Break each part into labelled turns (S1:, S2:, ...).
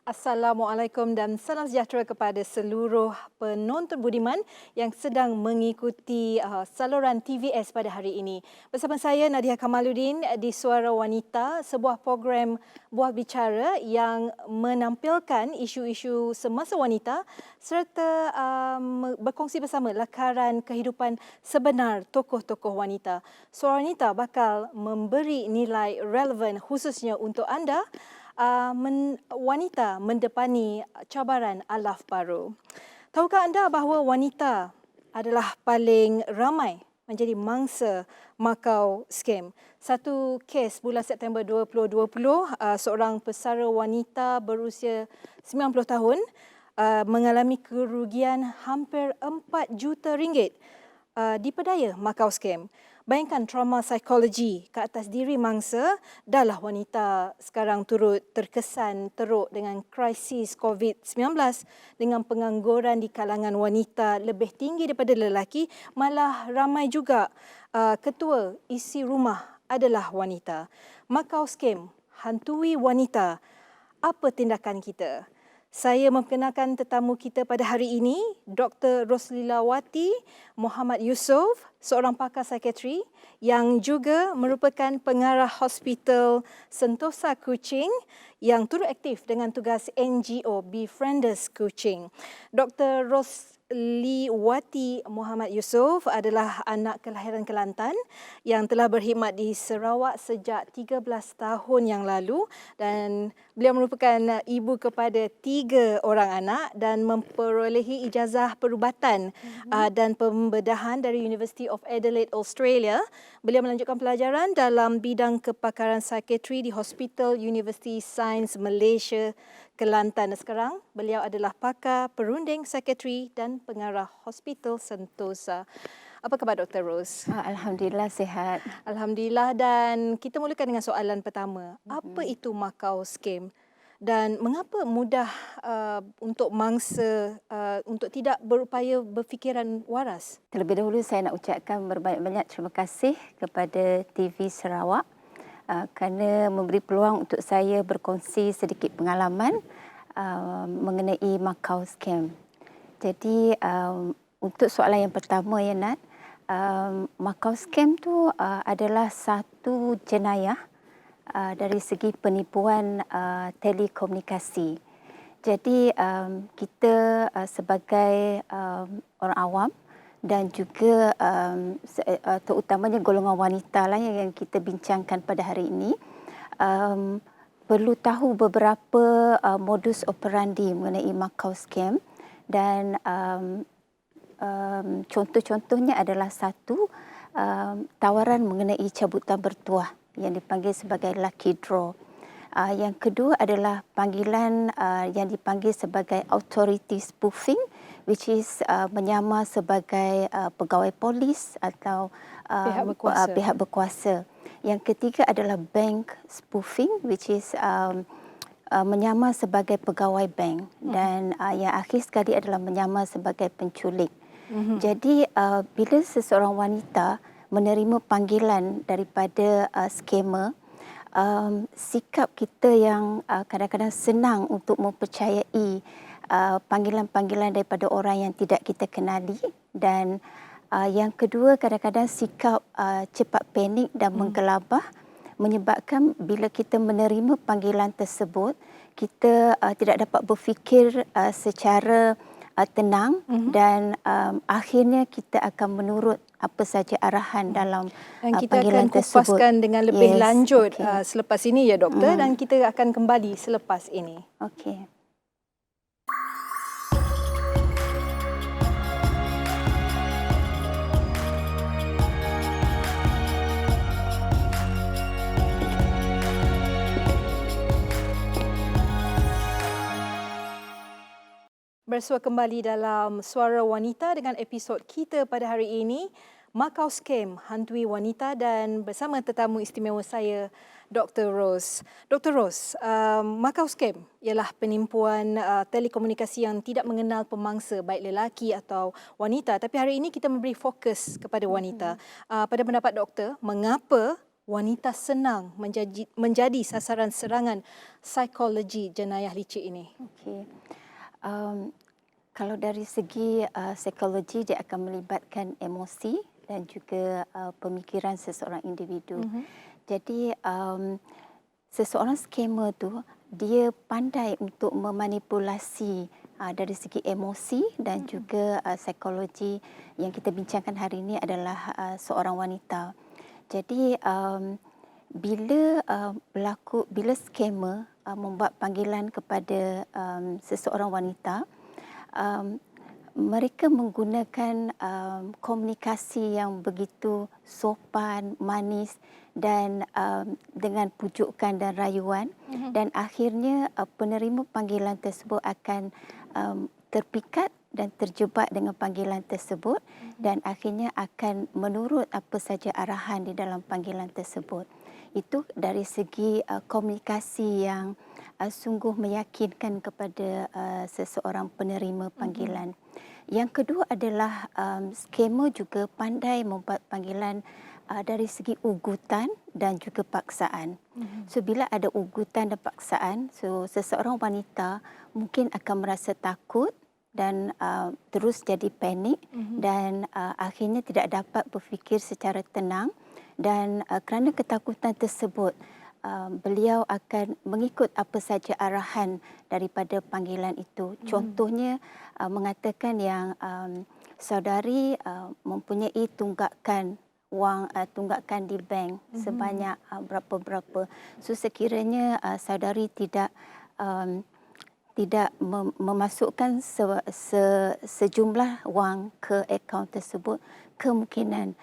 S1: Assalamualaikum dan salam sejahtera kepada seluruh penonton budiman yang sedang mengikuti saluran TVS pada hari ini. Bersama saya Nadia Kamaluddin di Suara Wanita, sebuah program buah bicara yang menampilkan isu-isu semasa wanita serta berkongsi bersama lakaran kehidupan sebenar tokoh-tokoh wanita. Suara Wanita bakal memberi nilai relevan khususnya untuk anda wanita mendepani cabaran alaf baru. Tahukah anda bahawa wanita adalah paling ramai menjadi mangsa makau scam? Satu kes bulan September 2020, seorang pesara wanita berusia 90 tahun mengalami kerugian hampir 4 juta ringgit dipedaya makau scam. Bayangkan trauma psikologi ke atas diri mangsa, dahlah wanita sekarang turut terkesan teruk dengan krisis COVID-19, dengan pengangguran di kalangan wanita lebih tinggi daripada lelaki, malah ramai juga ketua isi rumah adalah wanita. Makau scam hantui wanita. Apa tindakan kita? Saya memperkenalkan tetamu kita pada hari ini, Dr. Roslilawati Muhammad Yusof, seorang pakar psikiatri yang juga merupakan pengarah Hospital Sentosa Kuching yang turut aktif dengan tugas NGO Befrienders Kuching. Dr. Roslilawati Muhammad Yusof adalah anak kelahiran Kelantan yang telah berkhidmat di Sarawak sejak 13 tahun yang lalu, dan beliau merupakan ibu kepada 3 orang anak dan memperolehi ijazah perubatan dan pembedahan dari University of Adelaide, Australia. Beliau melanjutkan pelajaran dalam bidang kepakaran psikiatri di Hospital University Sains Malaysia, Kelantan. Sekarang beliau adalah pakar perunding psikiatri dan pengarah Hospital Sentosa. Apa khabar Dr. Ros?
S2: Alhamdulillah sihat.
S1: Alhamdulillah, dan kita mulakan dengan soalan pertama. Apa itu makau scam? Dan mengapa mudah untuk mangsa untuk tidak berupaya berfikiran waras?
S2: Terlebih dahulu saya nak ucapkan berbanyak-banyak terima kasih kepada TV Sarawak kerana memberi peluang untuk saya berkongsi sedikit pengalaman mengenai makau scam. Jadi untuk soalan yang pertama ya Nat, makau scam tu adalah satu jenayah dari segi penipuan telekomunikasi. Jadi kita sebagai orang awam dan juga terutamanya golongan wanita lah yang kita bincangkan pada hari ini, perlu tahu beberapa modus operandi mengenai makau scam, dan contoh-contohnya adalah satu, tawaran mengenai cabutan bertuah yang dipanggil sebagai lucky draw. Yang kedua adalah panggilan yang dipanggil sebagai authority spoofing, which is menyamar sebagai pegawai polis atau pihak berkuasa. Yang ketiga adalah bank spoofing, which is menyamar sebagai pegawai bank. Dan yang akhir sekali adalah menyamar sebagai penculik. Jadi bila seseorang wanita menerima panggilan daripada scammer, sikap kita yang kadang-kadang senang untuk mempercayai panggilan-panggilan daripada orang yang tidak kita kenali, dan yang kedua kadang-kadang sikap cepat panik dan menggelabah menyebabkan bila kita menerima panggilan tersebut, kita tidak dapat berfikir secara tenang dan akhirnya kita akan menurut apa saja arahan dalam
S1: dan kita
S2: panggilan
S1: akan kupaskan dengan lebih lanjut selepas ini ya doktor, dan kita akan kembali selepas ini.
S2: Okey.
S1: Bersua kembali dalam Suara Wanita dengan episod kita pada hari ini, Makau Scam hantui wanita, dan bersama tetamu istimewa saya, Dr. Ros. Dr. Ros, Makau Scam ialah penipuan telekomunikasi yang tidak mengenal pemangsa, baik lelaki atau wanita. Tapi hari ini kita memberi fokus kepada wanita. Pada pendapat doktor, mengapa wanita senang menjadi sasaran serangan psikologi jenayah licik ini?
S2: Okey. Um, Kalau dari segi psikologi, dia akan melibatkan emosi dan juga pemikiran seseorang individu. Jadi seseorang scammer tu dia pandai untuk memanipulasi dari segi emosi dan juga psikologi. Yang kita bincangkan hari ini adalah seorang wanita. Jadi bila scammer membuat panggilan kepada seseorang wanita, um, mereka menggunakan komunikasi yang begitu sopan, manis dan dengan pujukan dan rayuan, dan akhirnya penerima panggilan tersebut akan terpikat dan terjebak dengan panggilan tersebut, dan akhirnya akan menurut apa saja arahan di dalam panggilan tersebut. Itu dari segi komunikasi yang sungguh meyakinkan kepada seseorang penerima panggilan. Yang kedua adalah scammer juga pandai membuat panggilan dari segi ugutan dan juga paksaan. So bila ada ugutan dan paksaan, so seseorang wanita mungkin akan merasa takut dan terus jadi panik, dan akhirnya tidak dapat berfikir secara tenang, dan kerana ketakutan tersebut beliau akan mengikut apa saja arahan daripada panggilan itu. Contohnya mengatakan yang saudari mempunyai tunggakan wang, tunggakan di bank sebanyak berapa-berapa. So sekiranya saudari tidak memasukkan sejumlah wang ke akaun tersebut, kemungkinan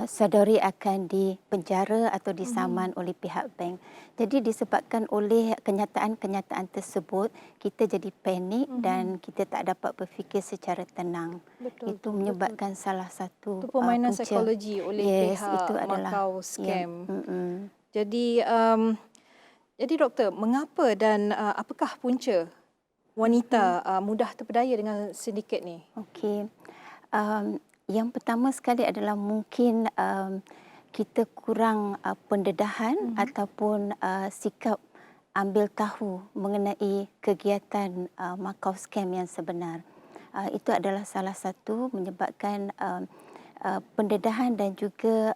S2: saudari akan dipenjara atau disaman oleh pihak bank. Jadi disebabkan oleh kenyataan-kenyataan tersebut, kita jadi panik dan kita tak dapat berfikir secara tenang.
S1: Betul,
S2: Itu menyebabkan salah satu
S1: itu permainan
S2: punca.
S1: psikologi oleh pihak
S2: Itu adalah
S1: Macau Scam.
S2: Ya,
S1: Jadi doktor, mengapa dan apakah punca wanita mudah terpedaya dengan sindiket ni?
S2: Okey. Yang pertama sekali adalah mungkin kita kurang pendedahan ataupun sikap ambil tahu mengenai kegiatan Macau Scam yang sebenar. Itu adalah salah satu menyebabkan pendedahan dan juga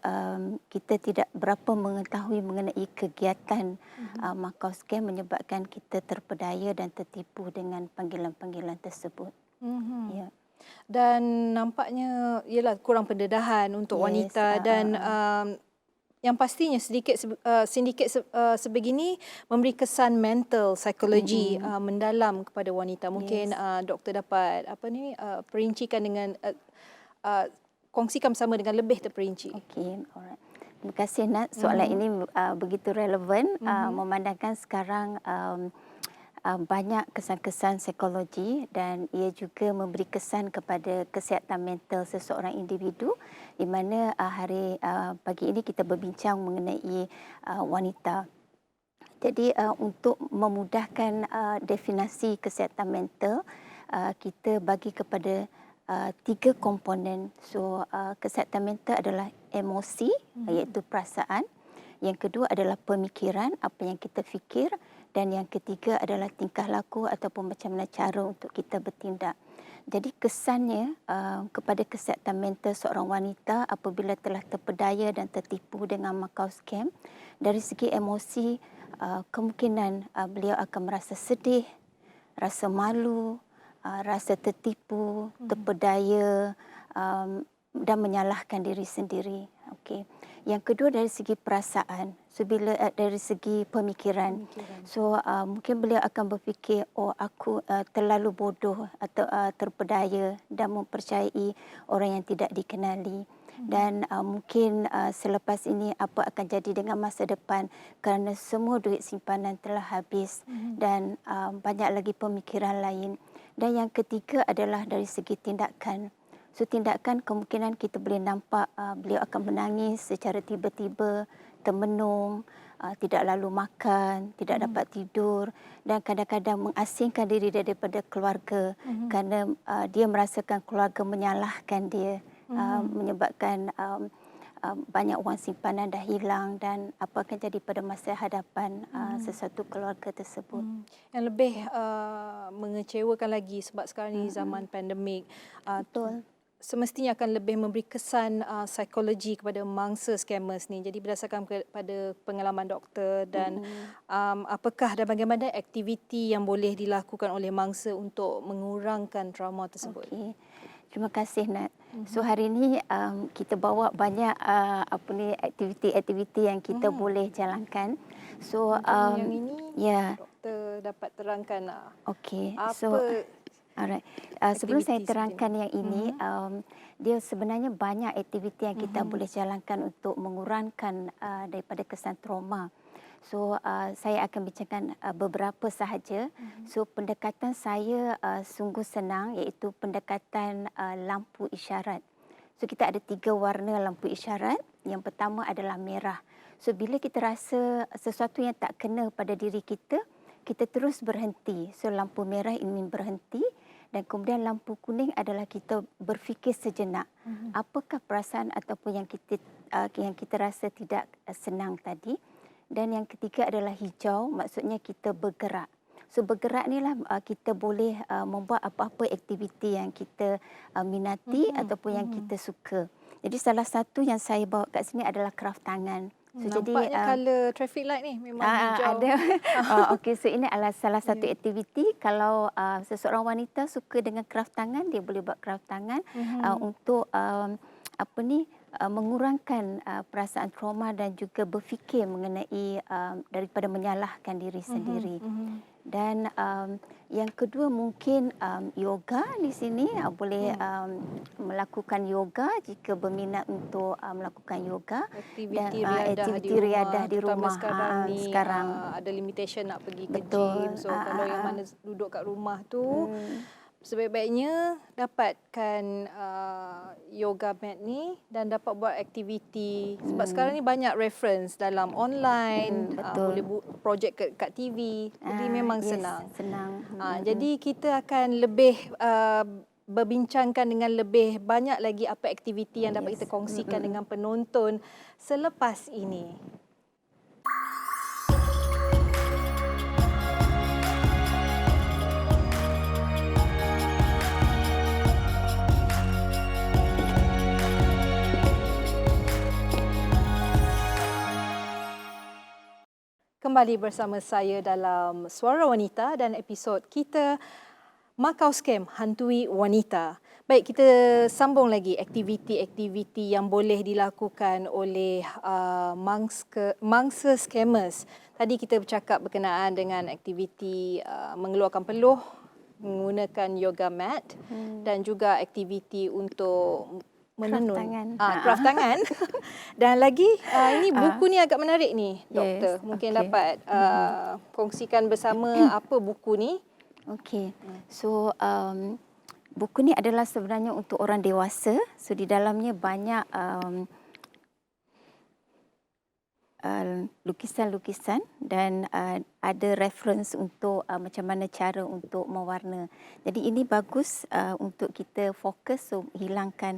S2: kita tidak berapa mengetahui mengenai kegiatan Macau Scam, menyebabkan kita terpedaya dan tertipu dengan panggilan-panggilan tersebut. Ya.
S1: Dan nampaknya ialah kurang pendedahan untuk wanita, dan yang pastinya sindiket sebegini memberi kesan mental, psikologi mendalam kepada wanita. Mungkin doktor dapat perincikan dengan kongsikan bersama dengan lebih terperinci.
S2: Okey, alright. Terima kasih Nat. Soalan ini begitu relevan memandangkan sekarang banyak kesan-kesan psikologi, dan ia juga memberi kesan kepada kesihatan mental seseorang individu, di mana pagi ini kita berbincang mengenai wanita. Jadi untuk memudahkan definisi kesihatan mental, kita bagi kepada 3 komponen. So kesihatan mental adalah emosi, iaitu perasaan. Yang kedua adalah pemikiran, apa yang kita fikir, dan yang ketiga adalah tingkah laku ataupun macam mana cara untuk kita bertindak. Jadi kesannya kepada kesihatan mental seorang wanita apabila telah terpedaya dan tertipu dengan Macau Scam, dari segi emosi kemungkinan beliau akan merasa sedih, rasa malu, rasa tertipu, terpedaya dan menyalahkan diri sendiri. Okey. Yang kedua dari segi perasaan. So bila dari segi pemikiran. So mungkin beliau akan berfikir, oh aku terlalu bodoh atau terpedaya dan mempercayai orang yang tidak dikenali. Dan mungkin selepas ini apa akan jadi dengan masa depan, kerana semua duit simpanan telah habis dan banyak lagi pemikiran lain. Dan yang ketiga adalah dari segi tindakan. So tindakan kemungkinan kita boleh nampak beliau akan menangis secara tiba-tiba, termenung, tidak lalu makan, tidak dapat tidur, dan kadang-kadang mengasingkan diri daripada keluarga kerana dia merasakan keluarga menyalahkan dia, menyebabkan banyak wang simpanan dah hilang dan apa akan jadi pada masa hadapan sesuatu keluarga tersebut.
S1: Yang lebih mengecewakan lagi sebab sekarang ni zaman pandemik,
S2: Betul.
S1: semestinya akan lebih memberi kesan psikologi kepada mangsa scammers ni. Jadi berdasarkan pada pengalaman doktor dan apakah dan bagaimana aktiviti yang boleh dilakukan oleh mangsa untuk mengurangkan trauma tersebut?
S2: Okey. Terima kasih Nat. So hari ini kita bawa banyak aktiviti-aktiviti yang kita boleh jalankan. So
S1: Mungkin yang ini
S2: ya.
S1: doktor dapat terangkan
S2: Okey.
S1: apa
S2: So alright. Sebelum saya
S1: aktiviti
S2: terangkan
S1: seperti
S2: yang ini, dia sebenarnya banyak aktiviti yang kita boleh jalankan untuk mengurangkan daripada kesan trauma. So saya akan bincangkan beberapa sahaja. So pendekatan saya sungguh senang, iaitu pendekatan lampu isyarat. So kita ada 3 warna lampu isyarat. Yang pertama adalah merah. So bila kita rasa sesuatu yang tak kena pada diri kita, kita terus berhenti. So lampu merah ini berhenti dan kemudian lampu kuning adalah kita berfikir sejenak. Apakah perasaan ataupun yang kita rasa tidak senang tadi? Dan yang ketiga adalah hijau, maksudnya kita bergerak. So bergerak ni lah kita boleh membuat apa-apa aktiviti yang kita minati ataupun yang kita suka. Jadi salah satu yang saya bawa kat sini adalah kraft tangan. So
S1: nampaknya color traffic light ni memang hijau.
S2: Ada. Okey, so ini adalah salah satu aktiviti. Kalau seseorang wanita suka dengan kraft tangan, dia boleh buat kraft tangan untuk mengurangkan perasaan trauma dan juga berfikir mengenai daripada menyalahkan diri sendiri. Dan yang kedua mungkin yoga di sini, boleh melakukan yoga jika berminat untuk melakukan yoga.
S1: Aktiviti
S2: Dan
S1: riadah di rumah.
S2: Sekarang
S1: Ada limitation nak pergi ke
S2: betul.
S1: gym. So kalau yang mana duduk kat rumah tu, sebaik-baiknya dapatkan yoga mat ni dan dapat buat aktiviti. Sebab sekarang ni banyak reference dalam online, boleh projek kat TV. Jadi memang senang. Jadi kita akan lebih berbincangkan dengan lebih banyak lagi apa aktiviti yang dapat kita kongsikan dengan penonton selepas ini. Kembali bersama saya dalam Suara Wanita dan episod kita Makau Scam Hantui Wanita. Baik, kita sambung lagi aktiviti-aktiviti yang boleh dilakukan oleh mangsa scammers. Tadi kita bercakap berkenaan dengan aktiviti mengeluarkan peluh, menggunakan yoga mat dan juga aktiviti untuk menenun. Kraft tangan. Dan lagi ini buku ni agak menarik ni, doktor. Mungkin dapat kongsikan bersama apa buku ni.
S2: Okey. So buku ni adalah sebenarnya untuk orang dewasa. So di dalamnya banyak lukisan-lukisan dan ada reference untuk macam mana cara untuk mewarna. Jadi ini bagus untuk kita fokus, so hilangkan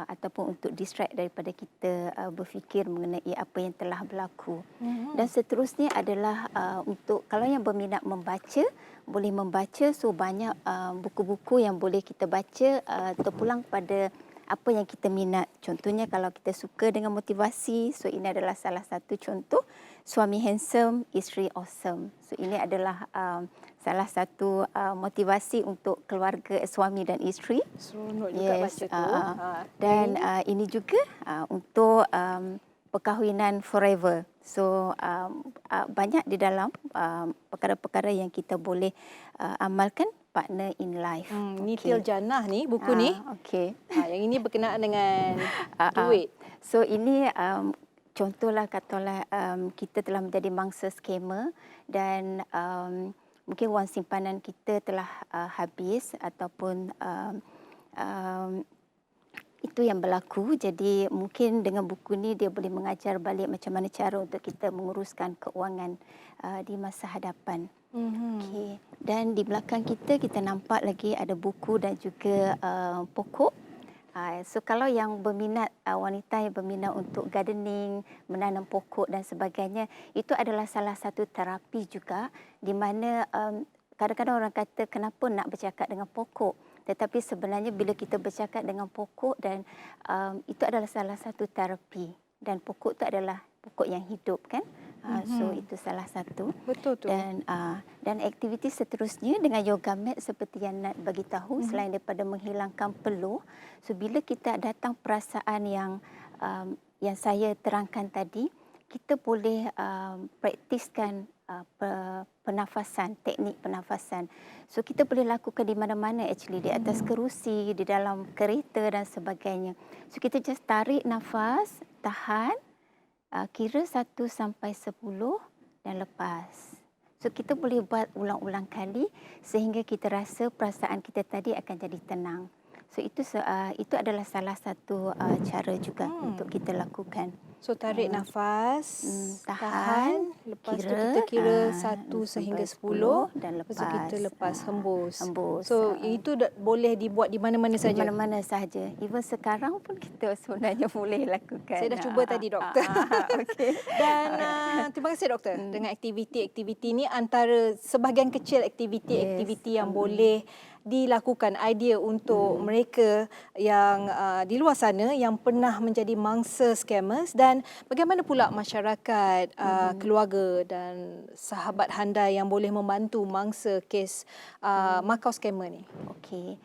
S2: ataupun untuk distract daripada kita berfikir mengenai apa yang telah berlaku. Dan seterusnya adalah untuk kalau yang berminat membaca, boleh membaca. So banyak buku-buku yang boleh kita baca terpulang pada apa yang kita minat. Contohnya kalau kita suka dengan motivasi, so ini adalah salah satu contoh. Suami handsome, isteri awesome. So ini adalah salah satu motivasi untuk keluarga suami dan isteri.
S1: Seronok juga baca tu.
S2: Dan ini juga untuk perkahwinan forever. So banyak di dalam perkara-perkara yang kita boleh amalkan partner in life.
S1: Ni Til Jannah ni buku ni.
S2: Okey.
S1: Yang ini berkenaan dengan duit.
S2: So ini contohlah katalah kita telah menjadi mangsa scammer dan mungkin wang simpanan kita telah habis ataupun itu yang berlaku. Jadi mungkin dengan buku ni dia boleh mengajar balik macam mana cara untuk kita menguruskan keuangan di masa hadapan. Okey. Dan di belakang kita nampak lagi ada buku dan juga pokok. So kalau yang berminat, wanita yang berminat untuk gardening, menanam pokok dan sebagainya, itu adalah salah satu terapi juga, di mana kadang-kadang orang kata kenapa nak bercakap dengan pokok. Tetapi sebenarnya bila kita bercakap dengan pokok dan itu adalah salah satu terapi, dan pokok itu adalah pokok yang hidup kan. So itu salah satu.
S1: Betul tu.
S2: Dan aktiviti seterusnya dengan yoga mat seperti yang Nat bagi tahu, selain daripada menghilangkan peluh, so bila kita datang perasaan yang saya terangkan tadi, kita boleh praktiskan pernafasan, teknik pernafasan. So kita boleh lakukan di mana-mana actually, di atas kerusi, di dalam kereta dan sebagainya. So kita just tarik nafas, tahan, kira 1 sampai 10 dan lepas. So kita boleh buat ulang-ulang kali sehingga kita rasa perasaan kita tadi akan jadi tenang. So itu adalah salah satu cara juga untuk kita lakukan.
S1: So tarik nafas,
S2: Tahan,
S1: lepas tu kita kira 1 sehingga 10
S2: dan
S1: lepas tu kita lepas hembus.
S2: hembus.
S1: So itu boleh dibuat di mana-mana
S2: Di
S1: saja.
S2: mana-mana sahaja. Even sekarang pun kita sebenarnya boleh lakukan.
S1: Saya dah cuba tadi, doktor.
S2: Okey.
S1: Dan terima kasih doktor. Dengan aktiviti-aktiviti ni antara sebahagian kecil aktiviti-aktiviti yang boleh dilakukan, idea untuk mereka yang di luar sana yang pernah menjadi mangsa scammers, dan bagaimana pula masyarakat, keluarga dan sahabat handai yang boleh membantu mangsa kes Makau scammer ni.
S2: Okey.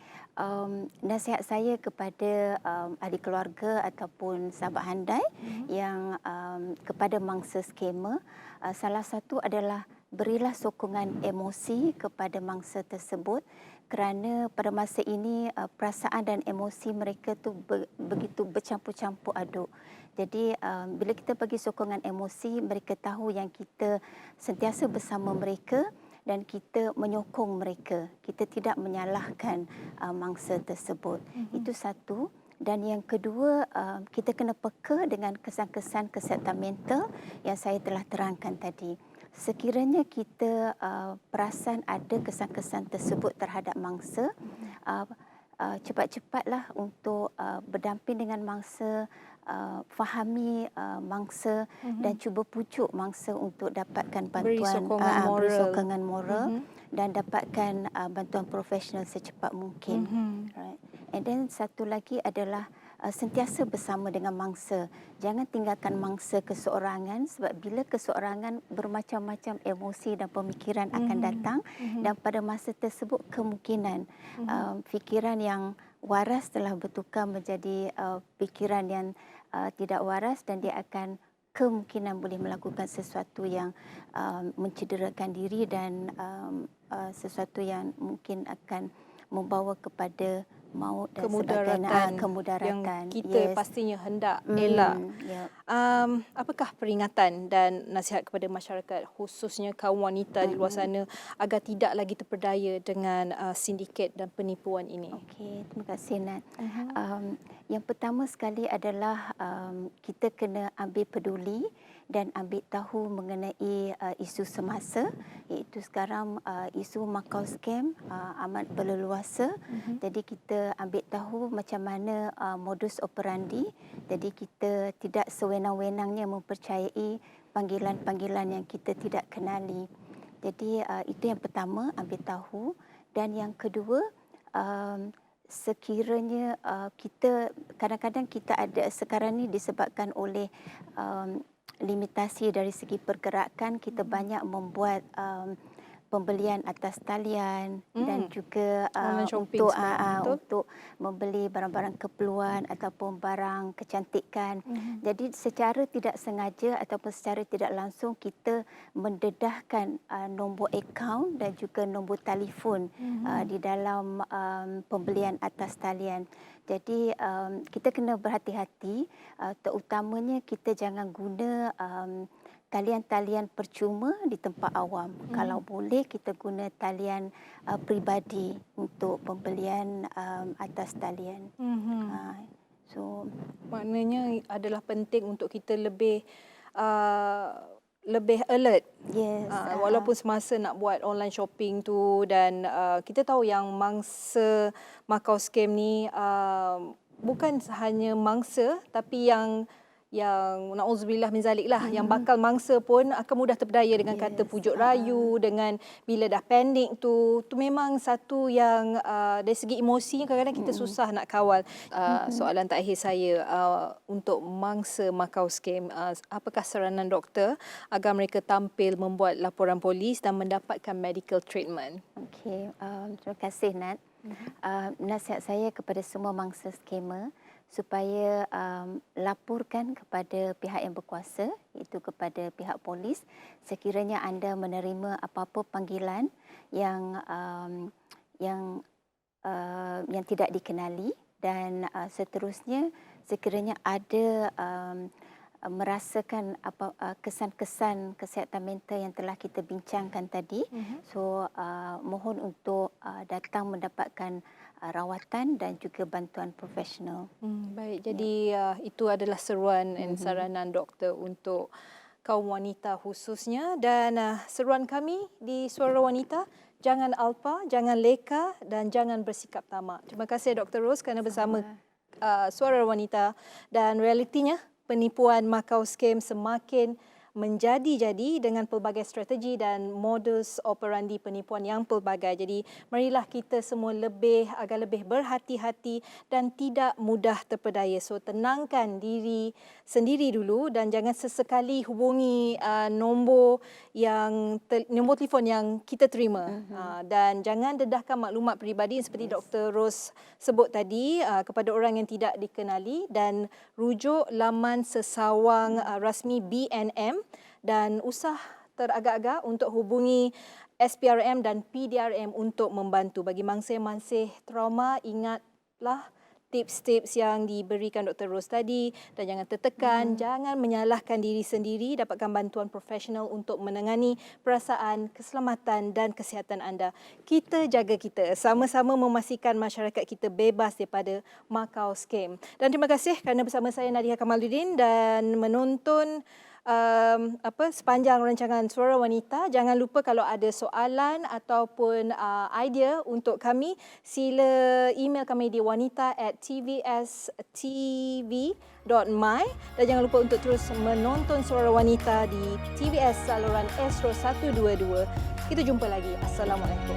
S2: Nasihat saya kepada ahli keluarga ataupun sahabat handai yang kepada mangsa scammer, salah satu adalah berilah sokongan emosi kepada mangsa tersebut, kerana pada masa ini perasaan dan emosi mereka tu begitu bercampur-campur aduk. Jadi bila kita bagi sokongan emosi, mereka tahu yang kita sentiasa bersama mereka dan kita menyokong mereka. Kita tidak menyalahkan mangsa tersebut. Itu satu. Dan yang kedua, kita kena peka dengan kesan-kesan kesihatan mental yang saya telah terangkan tadi. Sekiranya kita perasan ada kesan-kesan tersebut terhadap mangsa, cepat-cepatlah untuk berdamping dengan mangsa, fahami mangsa dan cuba pujuk mangsa untuk dapatkan bantuan, beri sokongan moral dan dapatkan bantuan profesional secepat mungkin. Right. And then satu lagi adalah sentiasa bersama dengan mangsa. Jangan tinggalkan mangsa keseorangan, sebab bila keseorangan bermacam-macam emosi dan pemikiran akan datang dan pada masa tersebut kemungkinan fikiran yang waras telah bertukar menjadi fikiran yang tidak waras dan dia akan kemungkinan boleh melakukan sesuatu yang mencederakan diri dan sesuatu yang mungkin akan membawa kepada maut dan sebagainya, kemudaratan
S1: yang kita pastinya hendak elak. Apakah peringatan dan nasihat kepada masyarakat, khususnya kaum wanita di luar sana, agar tidak lagi terpedaya dengan sindiket dan penipuan ini?
S2: Okey, terima kasih Nat. Yang pertama sekali adalah kita kena ambil peduli dan ambil tahu mengenai isu semasa, iaitu sekarang isu Makau scam amat berleluasa. Jadi kita ambil tahu macam mana modus operandi. Jadi kita tidak sewenang-wenangnya mempercayai panggilan-panggilan yang kita tidak kenali. Jadi itu yang pertama, ambil tahu. Dan yang kedua, sekiranya kita kadang-kadang kita ada sekarang ni disebabkan oleh limitasi dari segi pergerakan, kita banyak membuat pembelian atas talian dan juga untuk membeli barang-barang keperluan ataupun barang kecantikan. Jadi secara tidak sengaja ataupun secara tidak langsung kita mendedahkan nombor akaun dan juga nombor telefon di dalam pembelian atas talian. Jadi kita kena berhati-hati, terutamanya kita jangan guna talian-talian percuma di tempat awam. Kalau boleh kita guna talian peribadi untuk pembelian atas talian. So
S1: maknanya adalah penting untuk kita lebih alert.
S2: Yes.
S1: Walaupun semasa nak buat online shopping tu, dan kita tahu yang mangsa Makau scam ni bukan hanya mangsa tapi yang na'udzubillah min zalik lah, yang bakal mangsa pun akan mudah terpedaya dengan kata pujuk rayu, dengan bila dah panik tu memang satu yang dari segi emosi kadang-kadang kita susah nak kawal. Soalan terakhir saya, untuk mangsa Macau Scam, apakah saranan doktor agar mereka tampil membuat laporan polis dan mendapatkan medical treatment?
S2: Okey, terima kasih Nat. Nasihat saya kepada semua mangsa skamer supaya laporkan kepada pihak yang berkuasa, iaitu kepada pihak polis sekiranya anda menerima apa-apa panggilan yang tidak dikenali, dan seterusnya sekiranya ada merasakan kesan-kesan kesihatan mental yang telah kita bincangkan tadi, so mohon untuk datang mendapatkan rawatan dan juga bantuan profesional.
S1: Baik, jadi itu adalah seruan dan saranan doktor untuk kaum wanita khususnya, dan seruan kami di Suara Wanita, jangan alpa, jangan leka dan jangan bersikap tamak. Terima kasih Dr. Ros kerana bersama Suara Wanita, dan realitinya penipuan Macau Scam semakin menjadi-jadi dengan pelbagai strategi dan modus operandi penipuan yang pelbagai. Jadi marilah kita semua agak lebih berhati-hati dan tidak mudah terpedaya. So tenangkan diri sendiri dulu dan jangan sesekali hubungi nombor telefon yang kita terima. Dan jangan dedahkan maklumat peribadi seperti Dr. Ros sebut tadi kepada orang yang tidak dikenali, dan rujuk laman sesawang rasmi BNM, dan usah teragak-agak untuk hubungi SPRM dan PDRM untuk membantu. Bagi mangsa yang masih trauma, ingatlah tips-tips yang diberikan Dr. Ros tadi, dan jangan tertekan, jangan menyalahkan diri sendiri, dapatkan bantuan profesional untuk menangani perasaan, keselamatan dan kesihatan anda. Kita jaga kita, sama-sama memastikan masyarakat kita bebas daripada Macau Scam. Dan terima kasih kerana bersama saya Nadia Kamaluddin dan menonton sepanjang rancangan Suara Wanita. Jangan lupa kalau ada soalan ataupun idea untuk kami, sila email kami di wanita@tvstv.my, dan jangan lupa untuk terus menonton Suara Wanita di TVS saluran Astro 122. Kita jumpa lagi. Assalamualaikum.